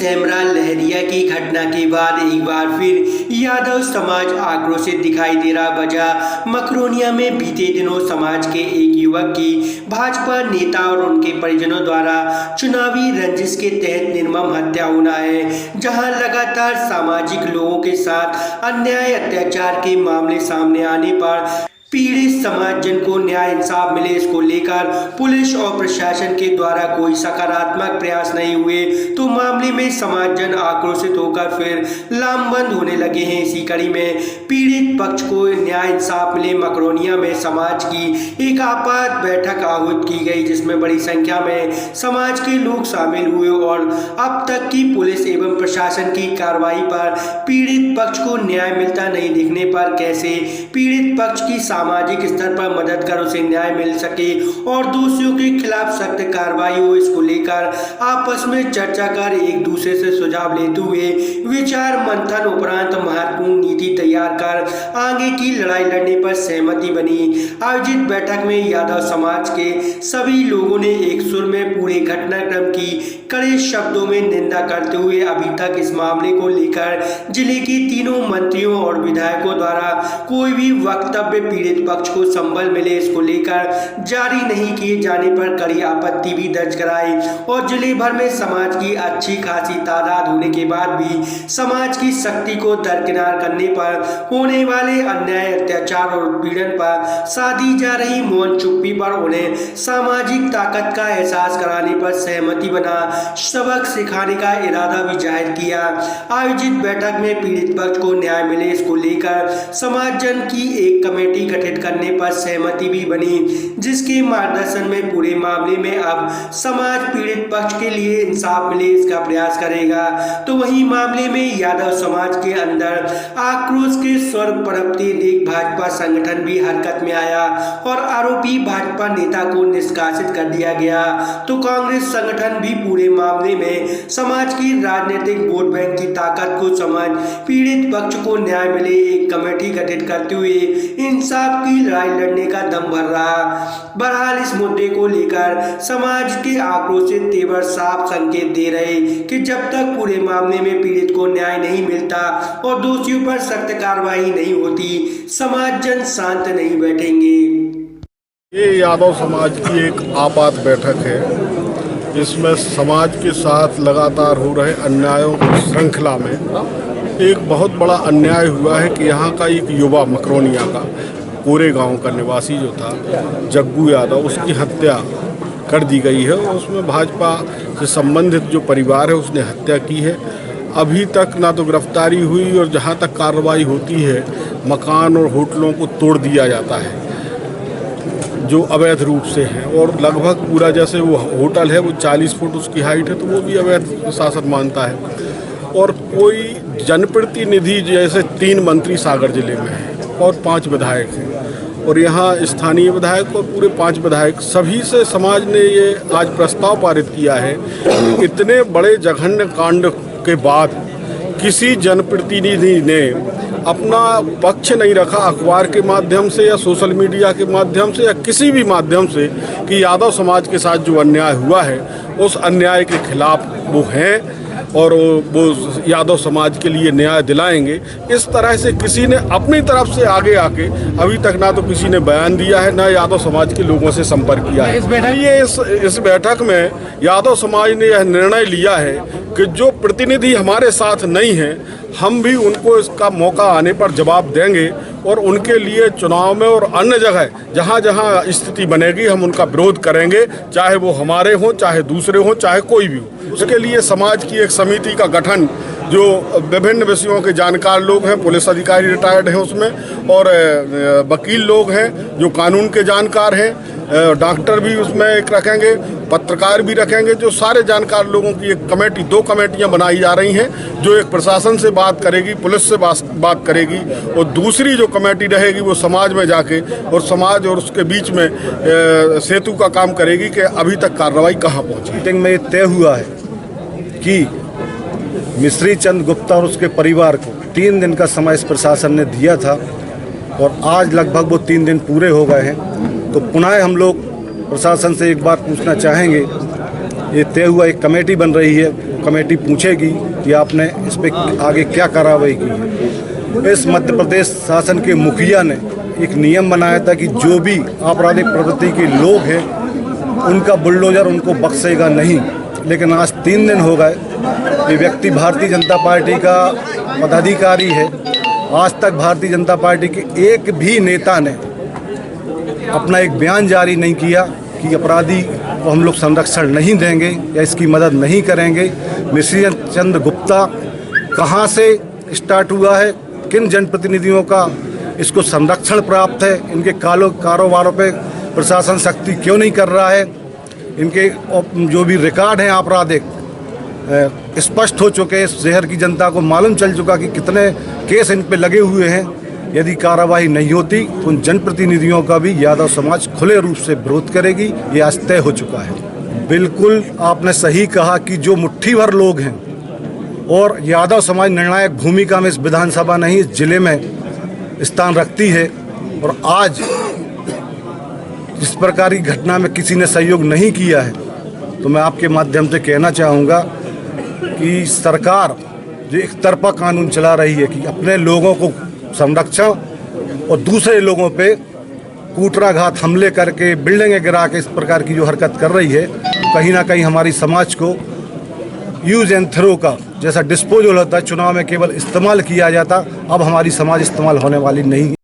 सेमरा लहरिया की घटना के बाद एक बार फिर यादव समाज आक्रोशित दिखाई दे रहा। वजह मकरोनिया में बीते दिनों समाज के एक युवक की भाजपा नेता और उनके परिजनों द्वारा चुनावी रंजिश के तहत निर्मम हत्या होना है, जहां लगातार सामाजिक लोगों के साथ अन्याय अत्याचार के मामले सामने आने पर पीड़ित समाज जन को न्याय इंसाफ मिले, इसको लेकर पुलिस और प्रशासन के द्वारा कोई सकारात्मक प्रयास नहीं हुए तो मामले में समाज जन आक्रोशित होकर फिर लामबंद होने लगे हैं। इसी कड़ी में पीड़ित पक्ष को न्याय इंसाफ मिले मकरोनिया में समाज की एक आपात बैठक आहूत की गई, जिसमें बड़ी संख्या में समाज के लोग शामिल हुए और अब तक की पुलिस एवं प्रशासन की कार्रवाई पर पीड़ित पक्ष को न्याय मिलता नहीं दिखने पर कैसे पीड़ित पक्ष की सामाजिक स्तर पर मदद कर उसे न्याय मिल सके और दोषियों के खिलाफ सख्त कार्रवाई हो, इसको लेकर आपस में चर्चा कर एक दूसरे से सुझाव लेते हुए विचार मंथन उपरांत महत्वपूर्ण नीति तैयार कर आगे की लड़ाई लड़ने पर सहमति बनी। आयोजित बैठक में यादव समाज के सभी लोगों ने एक सुर में पूरे घटनाक्रम की कड़े शब्दों में निंदा करते हुए अभी तक इस मामले को लेकर जिले के तीनों मंत्रियों और विधायकों द्वारा कोई भी वक्तव्य पीड़ित पक्ष को संबल मिले, इसको लेकर जारी नहीं किए जाने पर कड़ी आपत्ति भी दर्ज कराई और जिले भर में समाज की अच्छी खासी तादाद होने के बाद भी समाज की शक्ति को दरकिनार करने पर होने वाले अन्याय अत्याचार और उत्पीड़न पर साधी जा रही मौन चुप्पी पर उन्हें सामाजिक ताकत का एहसास कराने पर सहमति बना सबक सिखाने का इरादा भी जाहिर किया। आयोजित बैठक में पीड़ित पक्ष को न्याय मिले, इसको लेकर समाज जन की एक कमेटी गठित करने पर सहमति भी बनी, जिसके मार्गदर्शन में पूरे मामले में अब समाज पीड़ित पक्ष के लिए इंसाफ मिले इसका प्रयास करेगा। तो वहीं मामले में यादव समाज के अंदर आक्रोश के स्वर पनपते देख भाजपा संगठन भी हरकत में आया और आरोपी भाजपा नेता को निष्कासित कर दिया गया। तो कांग्रेस संगठन भी पूरे मामले में समाज की राजनीतिक वोट बैंक की ताकत को समझ पीड़ित पक्ष को न्याय मिले एक कमेटी गठित करते हुए इंसाफ की लड़ाई लड़ने का दम भर रहा। बहरहाल इस मुद्दे को लेकर समाज के आक्रोशित तेवर साफ संकेत दे रहे कि जब तक पूरे मामले में पीड़ित को न्याय नहीं मिलता और दोषियों पर सख्त कार्रवाई नहीं होती, समाज जन शांत नहीं बैठेंगे। ये यादव समाज की एक आपात बैठक है। इसमें समाज के साथ लगातार हो रहे अन्यायों की श्रृंखला में एक बहुत बड़ा अन्याय हुआ है कि यहाँ का एक युवा मकरोनिया का कोरे गांव का निवासी जो था जग्गू यादव, उसकी हत्या कर दी गई है और उसमें भाजपा से संबंधित जो परिवार है उसने हत्या की है। अभी तक ना तो गिरफ्तारी हुई और जहाँ तक कार्रवाई होती है मकान और होटलों को तोड़ दिया जाता है जो अवैध रूप से हैं और लगभग पूरा जैसे वो होटल है वो 40 फुट उसकी हाइट है तो वो भी अवैध शासन मानता है। और कोई जनप्रतिनिधि जैसे 3 मंत्री सागर जिले में हैं और 5 विधायक हैं और यहाँ स्थानीय विधायक और पूरे 5 विधायक सभी से समाज ने ये आज प्रस्ताव पारित किया है कि इतने बड़े जघन्य कांड के बाद किसी जनप्रतिनिधि ने अपना पक्ष नहीं रखा अखबार के माध्यम से या सोशल मीडिया के माध्यम से या किसी भी माध्यम से कि यादव समाज के साथ जो अन्याय हुआ है उस अन्याय के खिलाफ वो हैं और वो यादव समाज के लिए न्याय दिलाएंगे। इस तरह से किसी ने अपनी तरफ से आगे आके अभी तक ना तो किसी ने बयान दिया है ना यादव समाज के लोगों से संपर्क किया है। इस बैठक में यादव समाज ने यह निर्णय लिया है कि जो प्रतिनिधि हमारे साथ नहीं हैं हम भी उनको इसका मौका आने पर जवाब देंगे और उनके लिए चुनाव में और अन्य जगह जहाँ जहाँ स्थिति बनेगी हम उनका विरोध करेंगे, चाहे वो हमारे हों चाहे दूसरे हों चाहे कोई भी हो। उसके लिए समाज की एक समिति का गठन जो विभिन्न विषयों के जानकार लोग हैं, पुलिस अधिकारी रिटायर्ड हैं उसमें और वकील लोग हैं जो कानून के जानकार हैं, डॉक्टर भी उसमें एक रखेंगे, पत्रकार भी रखेंगे, जो सारे जानकार लोगों की एक कमेटी 2 कमेटियां बनाई जा रही हैं जो एक प्रशासन से बात करेगी, पुलिस से बात करेगी और दूसरी जो कमेटी रहेगी वो समाज में जाके और समाज और उसके बीच में सेतु का काम करेगी कि अभी तक कार्रवाई कहाँ पहुँची। मीटिंग में तय हुआ है कि मिश्री चंद गुप्ता और उसके परिवार को 3 दिन का समय इस प्रशासन ने दिया था और आज लगभग वो 3 दिन पूरे हो गए हैं। तो पुनः हम लोग प्रशासन से एक बार पूछना चाहेंगे ये तय हुआ एक कमेटी बन रही है। कमेटी पूछेगी कि आपने इस पर आगे क्या कार्रवाई की है। इस मध्य प्रदेश शासन के मुखिया ने एक नियम बनाया था कि जो भी आपराधिक प्रवृत्ति के लोग हैं उनका बुलडोजर उनको बख्शेगा नहीं, लेकिन आज 3 दिन हो गए। ये व्यक्ति भारतीय जनता पार्टी का पदाधिकारी है। आज तक भारतीय जनता पार्टी के एक भी नेता ने अपना एक बयान जारी नहीं किया कि अपराधी को हम लोग संरक्षण नहीं देंगे या इसकी मदद नहीं करेंगे। मिश्री चंद गुप्ता कहाँ से स्टार्ट हुआ है, किन जनप्रतिनिधियों का इसको संरक्षण प्राप्त है, इनके कारोबारों पे प्रशासन सख्ती क्यों नहीं कर रहा है, इनके जो भी रिकॉर्ड हैं आपराधिक स्पष्ट हो चुके हैं। शहर की जनता को मालूम चल चुका कि कितने केस इन पे लगे हुए हैं। यदि कार्रवाई नहीं होती तो उन जनप्रतिनिधियों का भी यादव समाज खुले रूप से विरोध करेगी। ये आज तय हो चुका है। बिल्कुल आपने सही कहा कि जो मुट्ठी भर लोग हैं और यादव समाज निर्णायक भूमिका में इस विधानसभा नहीं इस जिले में स्थान रखती है, और आज इस प्रकार की घटना में किसी ने सहयोग नहीं किया है, तो मैं आपके माध्यम से कहना चाहूँगा कि सरकार जो एक तरफा कानून चला रही है कि अपने लोगों को संरक्षण और दूसरे लोगों पे कूटराघात हमले करके बिल्डिंगें गिरा के इस प्रकार की जो हरकत कर रही है, कहीं ना कहीं हमारी समाज को यूज एंड थ्रो का जैसा डिस्पोजल होता है चुनाव में केवल इस्तेमाल किया जाता, अब हमारी समाज इस्तेमाल होने वाली नहीं है।